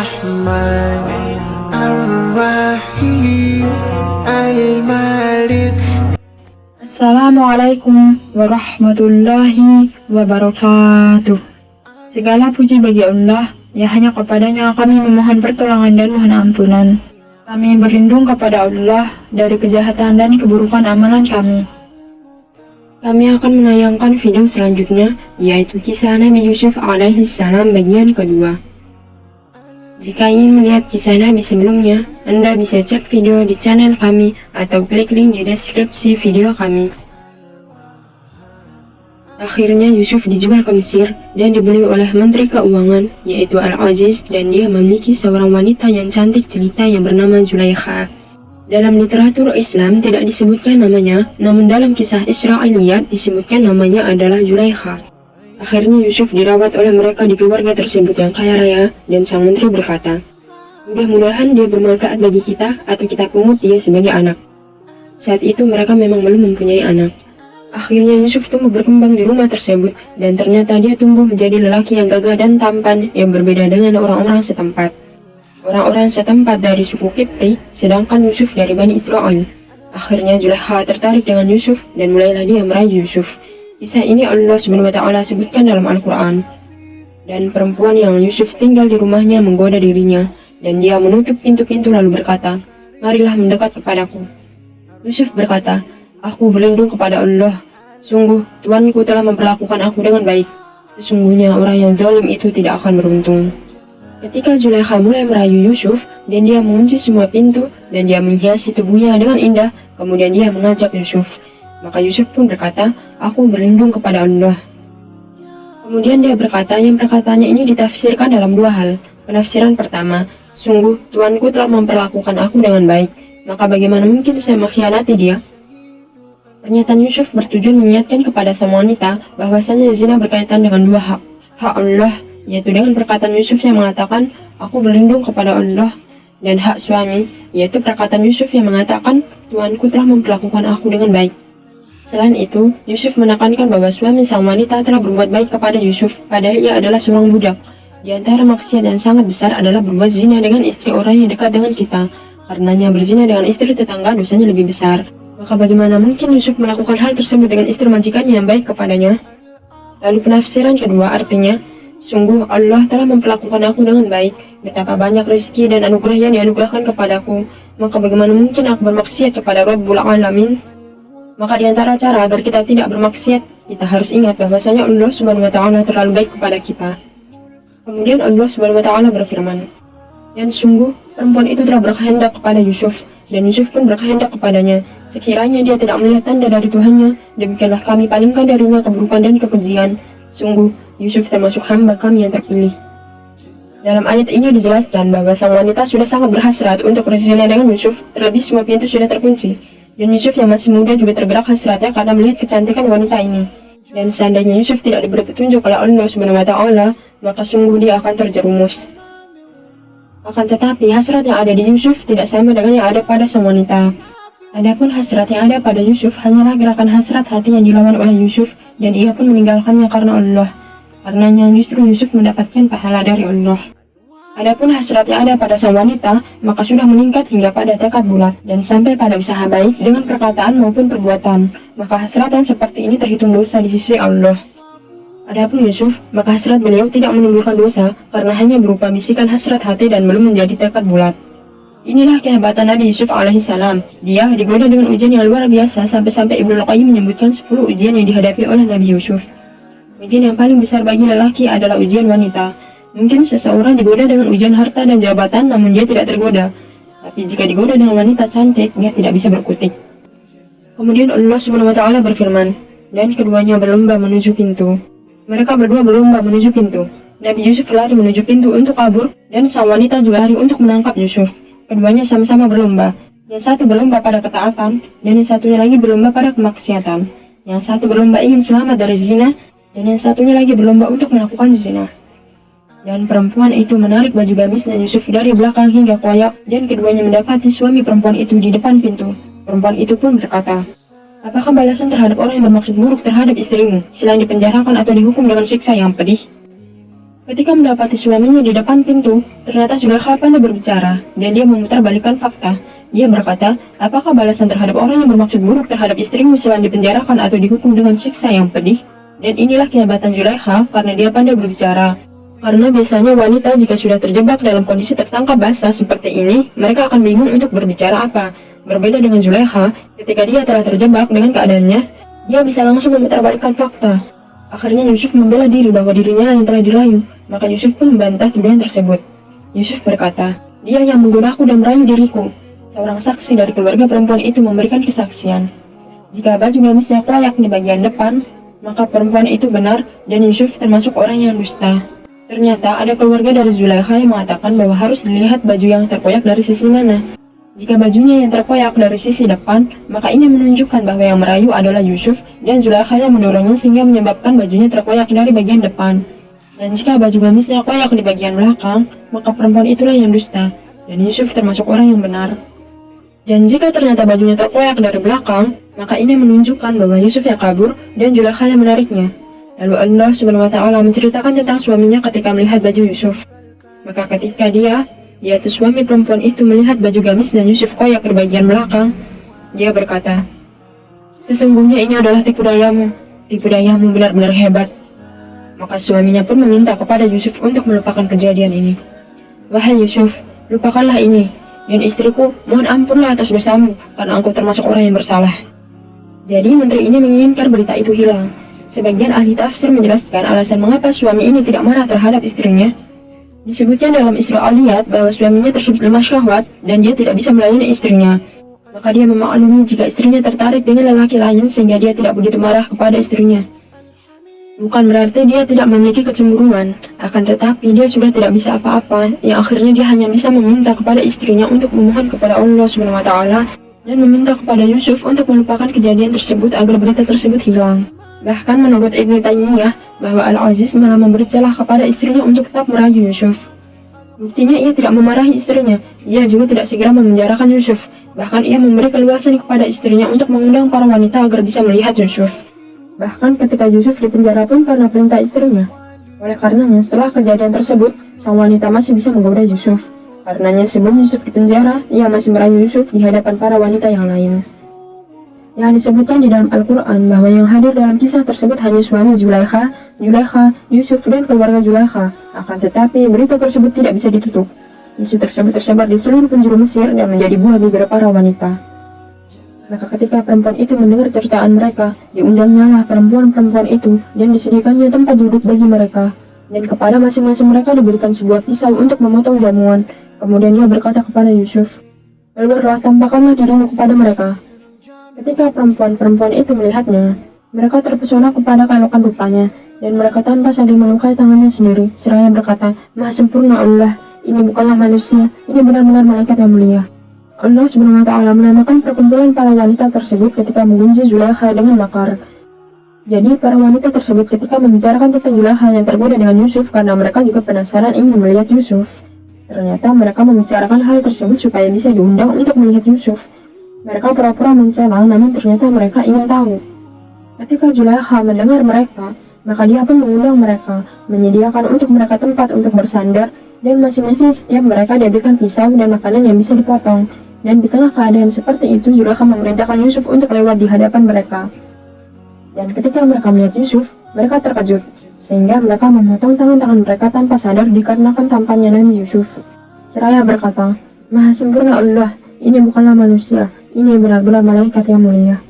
Ar-Rahman Ar-Rahim Al-Malik. Assalamualaikum warahmatullahi wabarakatuh. Segala puji bagi Allah, ya hanya kepadanya kami memohon pertolongan dan mohon ampunan. Kami berlindung kepada Allah dari kejahatan dan keburukan amalan kami. Kami akan menayangkan video selanjutnya, yaitu kisah Nabi Yusuf alaihissalam bagian kedua. Jika ingin melihat kisah Nabi sebelumnya, Anda bisa cek video di channel kami atau klik link di deskripsi video kami. Akhirnya Yusuf dijual ke Mesir dan dibeli oleh Menteri Keuangan, yaitu Al-Aziz, dan dia memiliki seorang wanita yang cantik jelita yang bernama Zulaikha. Dalam literatur Islam tidak disebutkan namanya, namun dalam kisah Israiliyat disebutkan namanya adalah Zulaikha. Akhirnya Yusuf dirawat oleh mereka di keluarga tersebut yang kaya raya, dan sang menteri berkata, "Mudah-mudahan dia bermanfaat bagi kita atau kita pungut dia sebagai anak." Saat itu mereka memang belum mempunyai anak. Akhirnya Yusuf tumbuh berkembang di rumah tersebut, dan ternyata dia tumbuh menjadi lelaki yang gagah dan tampan yang berbeda dengan orang-orang setempat. Orang-orang setempat dari suku Kipti, sedangkan Yusuf dari Bani Israel. Akhirnya Zulaikha tertarik dengan Yusuf dan mulailah dia merayu Yusuf. Kisah ini Allah SWT sebutkan dalam Al-Quran. Dan perempuan yang Yusuf tinggal di rumahnya menggoda dirinya, dan dia menutup pintu-pintu lalu berkata, "Marilah mendekat kepadaku." Yusuf berkata, "Aku berlindung kepada Allah. Sungguh, Tuanku telah memperlakukan aku dengan baik. Sesungguhnya orang yang zalim itu tidak akan beruntung." Ketika Zulaikha mulai merayu Yusuf, dan dia mengunci semua pintu, dan dia menghiasi tubuhnya dengan indah, kemudian dia mengajak Yusuf. Maka Yusuf pun berkata, "Aku berlindung kepada Allah." Kemudian dia berkata yang perkataannya ini ditafsirkan dalam dua hal. Penafsiran pertama, "Sungguh, Tuanku telah memperlakukan aku dengan baik, maka bagaimana mungkin saya mengkhianati dia?" Pernyataan Yusuf bertujuan mengingatkan kepada sang wanita bahwasanya zina berkaitan dengan dua hak. Hak Allah, yaitu dengan perkataan Yusuf yang mengatakan, "Aku berlindung kepada Allah," dan hak suami, yaitu perkataan Yusuf yang mengatakan, "Tuanku telah memperlakukan aku dengan baik." Selain itu, Yusuf menekankan bahwa suami sang wanita telah berbuat baik kepada Yusuf, padahal ia adalah seorang budak. Di antara maksiat yang sangat besar adalah berbuat zina dengan istri orang yang dekat dengan kita. Karenanya berzina dengan istri tetangga dosanya lebih besar. Maka bagaimana mungkin Yusuf melakukan hal tersebut dengan istri majikannya yang baik kepadanya? Lalu penafsiran kedua artinya, "Sungguh Allah telah memperlakukan aku dengan baik. Betapa banyak rezeki dan anugerah yang dianugerahkan kepadaku. Maka bagaimana mungkin aku bermaksiat kepada Rabbul Alamin?" Maka di antara cara agar kita tidak bermaksiat, kita harus ingat bahwasanya Allah SWT terlalu baik kepada kita. Kemudian Allah SWT berfirman, "Dan sungguh perempuan itu telah berkehendak kepada Yusuf, dan Yusuf pun berkehendak kepadanya. Sekiranya dia tidak melihat tanda dari Tuhannya, demikianlah kami palingkan darinya keburukan dan kekejian. Sungguh, Yusuf termasuk hamba kami yang terpilih." Dalam ayat ini dijelaskan bahwa sang wanita sudah sangat berhasrat untuk berzina dengan Yusuf, terlebih semua pintu sudah terkunci. Dan Yusuf yang masih muda juga tergerak hasratnya karena melihat kecantikan wanita ini. Dan seandainya Yusuf tidak diberi petunjuk oleh Allah SWT, maka sungguh dia akan terjerumus. Akan tetapi hasrat yang ada di Yusuf tidak sama dengan yang ada pada sang wanita. Adapun hasrat yang ada pada Yusuf hanyalah gerakan hasrat hati yang dilawan oleh Yusuf, dan ia pun meninggalkannya karena Allah. Karenanya justru Yusuf mendapatkan pahala dari Allah. Adapun hasrat yang ada pada sang wanita, maka sudah meningkat hingga pada tekad bulat, dan sampai pada usaha baik dengan perkataan maupun perbuatan. Maka hasrat yang seperti ini terhitung dosa di sisi Allah. Adapun Yusuf, maka hasrat beliau tidak menimbulkan dosa, karena hanya berupa bisikan hasrat hati dan belum menjadi tekad bulat. Inilah kehebatan Nabi Yusuf alaihissalam. Dia digoda dengan ujian yang luar biasa sampai-sampai Ibnu Qayyim menyebutkan 10 ujian yang dihadapi oleh Nabi Yusuf. Ujian yang paling besar bagi lelaki adalah ujian wanita. Mungkin seseorang digoda dengan ujian harta dan jabatan namun dia tidak tergoda. Tapi jika digoda dengan wanita cantik, dia tidak bisa berkutik. Kemudian Allah SWT berfirman, "Dan keduanya berlomba menuju pintu." Mereka berdua berlomba menuju pintu. Nabi Yusuf lari menuju pintu untuk kabur, dan sang wanita juga lari untuk menangkap Yusuf. Keduanya sama-sama berlomba. Yang satu berlomba pada ketaatan, dan yang satunya lagi berlomba pada kemaksiatan. Yang satu berlomba ingin selamat dari zina, dan yang satunya lagi berlomba untuk melakukan zina. Dan perempuan itu menarik baju gamisnya Yusuf dari belakang hingga koyak, dan keduanya mendapati suami perempuan itu di depan pintu. Perempuan itu pun berkata, "Apakah balasan terhadap orang yang bermaksud buruk terhadap istrimu, selain dipenjarakan atau dihukum dengan siksa yang pedih?" Ketika mendapati suaminya di depan pintu, ternyata Zulaikha pandai berbicara, dan dia memutarbalikkan fakta. Dia berkata, apakah balasan terhadap orang yang bermaksud buruk terhadap istrimu selain dipenjarakan atau dihukum dengan siksa yang pedih? Dan inilah kehebatan Zulaikha karena dia pandai berbicara. Karena biasanya wanita jika sudah terjebak dalam kondisi tertangkap basah seperti ini, mereka akan bingung untuk berbicara apa. Berbeda dengan Zulaikha, ketika dia telah terjebak dengan keadaannya, dia bisa langsung memutarbalikkan fakta. Akhirnya Yusuf membela diri bahwa dirinya yang telah dirayu, maka Yusuf pun membantah tuduhan tersebut. Yusuf berkata, dia yang menggodaku dan merayu diriku. Seorang saksi dari keluarga perempuan itu memberikan kesaksian. Jika baju gamisnya layak di bagian depan, maka perempuan itu benar dan Yusuf termasuk orang yang dusta. Ternyata ada keluarga dari Zulaikha yang mengatakan bahwa harus dilihat baju yang terkoyak dari sisi mana. Jika bajunya yang terkoyak dari sisi depan, maka ini menunjukkan bahwa yang merayu adalah Yusuf dan Zulaikha yang mendorongnya sehingga menyebabkan bajunya terkoyak dari bagian depan. Dan jika baju gamisnya koyak di bagian belakang, maka perempuan itulah yang dusta dan Yusuf termasuk orang yang benar. Dan jika ternyata bajunya terkoyak dari belakang, maka ini menunjukkan bahwa Yusuf yang kabur dan Zulaikha yang menariknya. Lalu Allah Subhanahu wa Ta'ala menceritakan tentang suaminya ketika melihat baju Yusuf. Maka ketika dia, yaitu suami perempuan itu melihat baju gamis dan Yusuf koyak di bagian belakang, dia berkata, sesungguhnya ini adalah tipu dayamu benar-benar hebat. Maka suaminya pun meminta kepada Yusuf untuk melupakan kejadian ini. Wahai Yusuf, lupakanlah ini, dan istriku, mohon ampunlah atas dosamu, karena engkau termasuk orang yang bersalah. Jadi menteri ini menginginkan berita itu hilang. Sebagian ahli tafsir menjelaskan alasan mengapa suami ini tidak marah terhadap istrinya. Disebutnya dalam Israiliyat bahwa suaminya tersebut lemah syahwat dan dia tidak bisa melayani istrinya. Maka dia memaklumi jika istrinya tertarik dengan lelaki lain sehingga dia tidak begitu marah kepada istrinya. Bukan berarti dia tidak memiliki kecemburuan, akan tetapi dia sudah tidak bisa apa-apa, yang akhirnya dia hanya bisa meminta kepada istrinya untuk memohon kepada Allah Subhanahu wa Ta'ala dan meminta kepada Yusuf untuk melupakan kejadian tersebut agar berita tersebut hilang. Bahkan menurut Ibnu Taimiyah, bahwa Al-Aziz malah memberi celah kepada istrinya untuk tetap merayu Yusuf. Buktinya ia tidak memarahi istrinya, ia juga tidak segera memenjarakan Yusuf. Bahkan ia memberi keluasan kepada istrinya untuk mengundang para wanita agar bisa melihat Yusuf. Bahkan ketika Yusuf dipenjara pun karena perintah istrinya. Oleh karenanya setelah kejadian tersebut, sang wanita masih bisa menggoda Yusuf. Karenanya sebelum Yusuf dipenjara, ia masih merayu Yusuf di hadapan para wanita yang lain. Yang disebutkan di dalam Al-Quran bahwa yang hadir dalam kisah tersebut hanya suami Zulaikha, Yusuf dan keluarga Zulaikha. Akan tetapi berita tersebut tidak bisa ditutup. Isu tersebut tersebar di seluruh penjuru Mesir dan menjadi buah bibir para wanita. Maka ketika perempuan itu mendengar cercaan mereka, diundangnya lah perempuan-perempuan itu dan disediakannya tempat duduk bagi mereka. Dan kepada masing-masing mereka diberikan sebuah pisau untuk memotong jamuan. Kemudian dia berkata kepada Yusuf, keluarlah, tampakkanlah dirimu kepada mereka. Ketika perempuan-perempuan itu melihatnya, mereka terpesona kepada keelokan rupanya, dan mereka tanpa saling melukai tangannya sendiri, seraya berkata, Maha sempurna Allah, ini bukanlah manusia, ini benar-benar malaikat yang mulia. Allah Subhanahu wa Ta'ala menamakan perkumpulan para wanita tersebut ketika mengunci Zulaikha dengan makar. Jadi para wanita tersebut ketika membicarakan tentang Zulaikha yang tergoda dengan Yusuf karena mereka juga penasaran ingin melihat Yusuf. Ternyata mereka membicarakan hal tersebut supaya bisa diundang untuk melihat Yusuf. Mereka pura-pura mencela, namun ternyata mereka ingin tahu. Ketika Zulaikha mendengar mereka, maka dia pun mengundang mereka, menyediakan untuk mereka tempat untuk bersandar, dan masing-masing setiap mereka diberikan pisau dan makanan yang bisa dipotong. Dan di tengah keadaan seperti itu, Zulaikha memerintahkan Yusuf untuk lewat di hadapan mereka. Dan ketika mereka melihat Yusuf, mereka terkejut, sehingga mereka memotong tangan-tangan mereka tanpa sadar dikarenakan tampannya Nabi Yusuf. Seraya berkata, Maha sempurna Allah, ini bukanlah manusia, ini benar-benar malaikat yang mulia.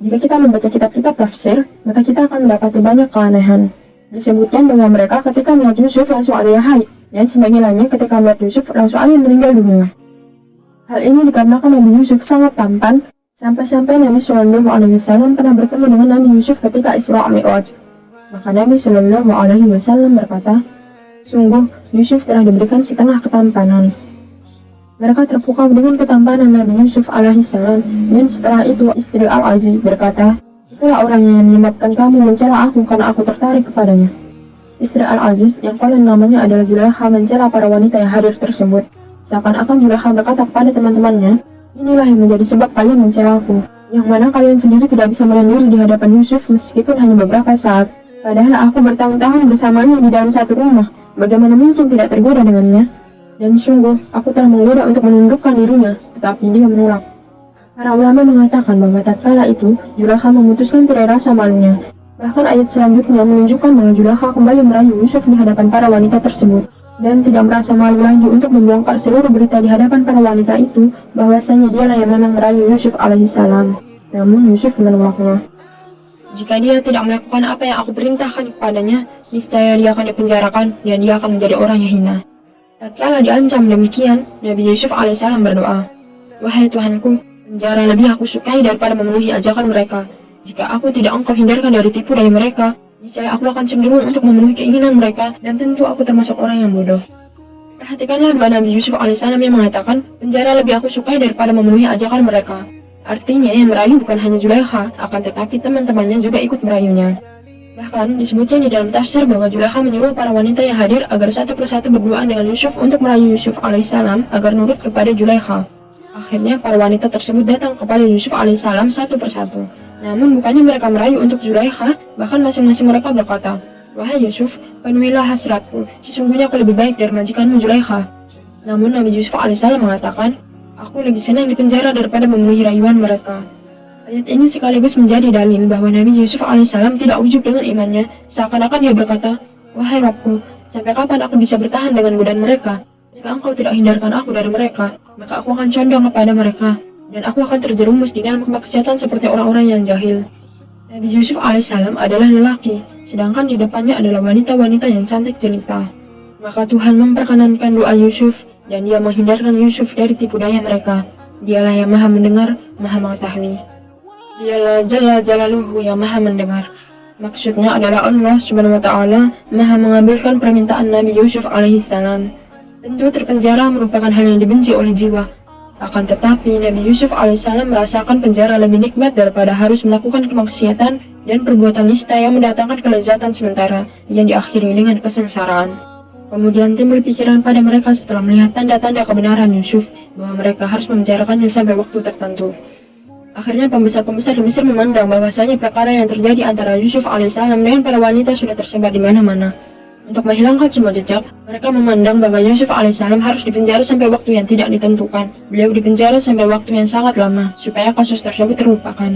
Jika kita membaca kitab-kitab tafsir, maka kita akan mendapati banyak keanehan. Disebutkan bahwa mereka ketika melihat Yusuf langsung ada yang haid, dan sebagian lainnya ketika melihat Yusuf langsung ada yang meninggal dunia. Hal ini dikarenakan Nabi Yusuf sangat tampan, sampai-sampai Nabi Shallallahu Alaihi Wasallam pernah bertemu dengan Nabi Yusuf ketika Isra Mi'raj. Maka Nabi Shallallahu Alaihi Wasallam berkata, sungguh Yusuf telah diberikan setengah ketampanan. Mereka terpukau dengan ketampanan Nabi Yusuf alaihissalam, dan setelah itu istri Al-Aziz berkata, itulah orang yang menyebabkan kamu mencela aku karena aku tertarik kepadanya. Istri Al-Aziz yang konon namanya adalah Zulaikha mencela para wanita yang hadir tersebut. Seakan-akan Zulaikha berkata kepada teman-temannya, inilah yang menjadi sebab kalian mencela aku, yang mana kalian sendiri tidak bisa menyendiri di hadapan Yusuf meskipun hanya beberapa saat. Padahal aku bertahun-tahun bersamanya di dalam satu rumah, bagaimana mungkin tidak tergoda dengannya? Dan sungguh, aku telah menggoda untuk menundukkan dirinya, tetapi dia menolak. Para ulama mengatakan bahwa tatkala itu, Zulaikha memutuskan tirai rasa malunya. Bahkan ayat selanjutnya menunjukkan bahwa Zulaikha kembali merayu Yusuf di hadapan para wanita tersebut, dan tidak merasa malu lagi untuk membongkar seluruh berita di hadapan para wanita itu, bahwasanya dialah yang memang merayu Yusuf alaihissalam. Namun Yusuf menolaknya. Jika dia tidak melakukan apa yang aku perintahkan kepadanya, niscaya dia akan dipenjarakan dan dia akan menjadi orang yang hina. Tatkala diancam demikian, Nabi Yusuf alaihissalam berdoa, "Wahai Tuhanku, penjara lebih aku sukai daripada memenuhi ajakan mereka. Jika aku tidak engkau hindarkan dari tipu daya mereka, niscaya aku akan cenderung untuk memenuhi keinginan mereka, dan tentu aku termasuk orang yang bodoh." Perhatikanlah doa Nabi Yusuf alaihissalam yang mengatakan, penjara lebih aku sukai daripada memenuhi ajakan mereka. Artinya yang merayu bukan hanya Zulaikha, akan tetapi teman-temannya juga ikut merayunya. Bahkan disebutkan di dalam tafsir bahwa Zulaikha menyuruh para wanita yang hadir agar satu persatu berduaan dengan Yusuf untuk merayu Yusuf alaihissalam agar nurut kepada Zulaikha. Akhirnya para wanita tersebut datang kepada Yusuf alaihissalam satu persatu. Namun bukannya mereka merayu untuk Zulaikha, bahkan masing-masing mereka berkata, "Wahai Yusuf, penuhilah hasratku, sesungguhnya aku lebih baik dari majikanmu Zulaikha." Namun Nabi Yusuf alaihissalam mengatakan, "Aku lebih senang dipenjara daripada memenuhi rayuan mereka." Ayat ini sekaligus menjadi dalil bahwa Nabi Yusuf alaihissalam tidak ujub dengan imannya, seakan-akan dia berkata, "Wahai Rabbku, sampai kapan aku bisa bertahan dengan godaan mereka? Jika engkau tidak hindarkan aku dari mereka, maka aku akan condong kepada mereka, dan aku akan terjerumus di dalam kemaksiatan seperti orang-orang yang jahil." Nabi Yusuf alaihissalam adalah lelaki, sedangkan di depannya adalah wanita-wanita yang cantik jelita. Maka Tuhan memperkenankan doa Yusuf, dan dia menghindarkan Yusuf dari tipu daya mereka. Dialah yang maha mendengar, maha mengetahui. Dialah Jalla Jalaluhu yang maha mendengar. Maksudnya adalah Allah subhanahu wa ta'ala maha mengabulkan permintaan Nabi Yusuf alaihissalam. Tentu terpenjara merupakan hal yang dibenci oleh jiwa. Akan tetapi Nabi Yusuf alaihissalam merasakan penjara lebih nikmat daripada harus melakukan kemaksiatan dan perbuatan nista yang mendatangkan kelezatan sementara yang diakhiri dengan kesengsaraan. Kemudian timbul pikiran pada mereka setelah melihat tanda-tanda kebenaran Yusuf bahwa mereka harus memenjarakannya sampai waktu tertentu. Akhirnya pembesar-pembesar di Mesir memandang bahwasanya perkara yang terjadi antara Yusuf alaihissalam dengan para wanita sudah tersebar di mana-mana. Untuk menghilangkan semua jejak, mereka memandang bahwa Yusuf alaihissalam harus dipenjara sampai waktu yang tidak ditentukan. Beliau dipenjara sampai waktu yang sangat lama, supaya kasus tersebut terlupakan.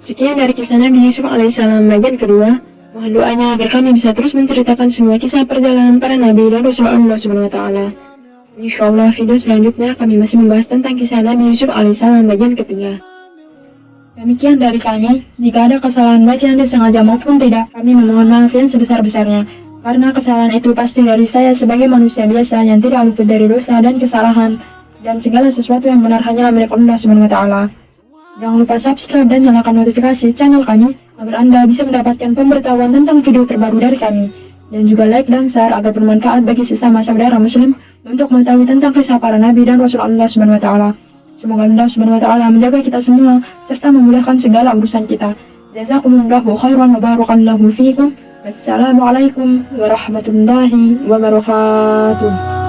Sekian dari kisah Nabi Yusuf alaihissalam bagian kedua. Mohon doanya agar kami bisa terus menceritakan semua kisah perjalanan para nabi dan Rasul Allah subhanahu wa ta'ala. Insyaallah video selanjutnya kami masih membahas tentang kisah Nabi Yusuf alaihissalam bagian ketiga. Demikian dari kami, jika ada kesalahan baik yang disengaja maupun tidak, kami memohon maaf yang sebesar-besarnya. Karena kesalahan itu pasti dari saya sebagai manusia biasa yang tidak luput dari dosa dan kesalahan, dan segala sesuatu yang benar hanyalah milik Allah subhanahu wa ta'ala. Jangan lupa subscribe dan nyalakan notifikasi channel kami, agar Anda bisa mendapatkan pemberitahuan tentang video terbaru dari kami. Dan juga like dan share agar bermanfaat bagi sesama saudara muslim untuk mengetahui tentang kisah para nabi dan Rasul Allah subhanahu wa ta'ala. Semoga Allah subhanahu wa ta'ala menjaga kita semua serta memudahkan segala urusan kita. Jazakumullahu khairan wa barakallahu fiikum. Wassalamualaikum warahmatullahi wabarakatuh.